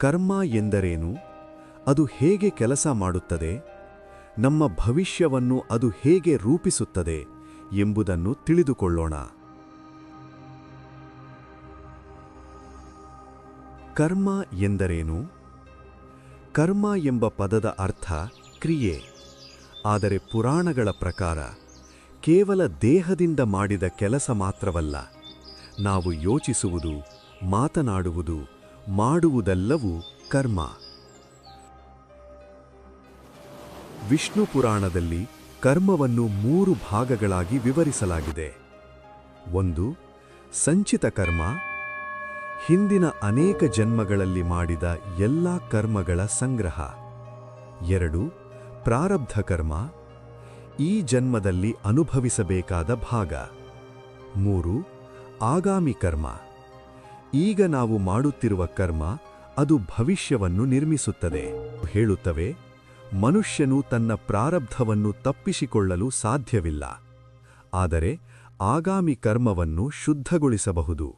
ಕರ್ಮ ಎಂದರೇನು? ಅದು ಹೇಗೆ ಕೆಲಸ ಮಾಡುತ್ತದೆ? ನಮ್ಮ ಭವಿಷ್ಯವನ್ನು ಅದು ಹೇಗೆ ರೂಪಿಸುತ್ತದೆ ಎಂಬುದನ್ನು ತಿಳಿದುಕೊಳ್ಳೋಣ. ಕರ್ಮ ಎಂದರೇನು? ಕರ್ಮ ಎಂಬ ಪದದ ಅರ್ಥ ಕ್ರಿಯೆ. ಆದರೆ ಪುರಾಣಗಳ ಪ್ರಕಾರ ಕೇವಲ ದೇಹದಿಂದ ಮಾಡಿದ ಕೆಲಸ ಮಾತ್ರವಲ್ಲ. ನಾವು ಯೋಚಿಸುವುದು, ಮಾತನಾಡುವುದು, ಮಾಡುವುದೆಲ್ಲವೂ ಕರ್ಮ. ವಿಷ್ಣು ಪುರಾಣದಲ್ಲಿ ಕರ್ಮವನ್ನು 3 ಭಾಗಗಳಾಗಿ ವಿವರಿಸಲಾಗಿದೆ. 1. ಸಂಚಿತ ಕರ್ಮ, ಹಿಂದಿನ ಅನೇಕ ಜನ್ಮಗಳಲ್ಲಿ ಮಾಡಿದ ಎಲ್ಲಾ ಕರ್ಮಗಳ ಸಂಗ್ರಹ. 2. ಪ್ರಾರಬ್ಧ ಕರ್ಮ, ಈ ಜನ್ಮದಲ್ಲಿ ಅನುಭವಿಸಬೇಕಾದ ಭಾಗ. 3. ಆಗಾಮಿ ಕರ್ಮ, ಈಗ ನಾವು ಮಾಡುತ್ತಿರುವ ಕರ್ಮ ಅದು ಭವಿಷ್ಯವನ್ನು ನಿರ್ಮಿಸುತ್ತದೆ. ಹೇಳುತ್ತವೆ, ಮನುಷ್ಯನು ತನ್ನ ಪ್ರಾರಬ್ಧವನ್ನು ತಪ್ಪಿಸಿಕೊಳ್ಳಲು ಸಾಧ್ಯವಿಲ್ಲ, ಆದರೆ ಆಗಾಮಿ ಕರ್ಮವನ್ನು ಶುದ್ಧಗೊಳಿಸಬಹುದು.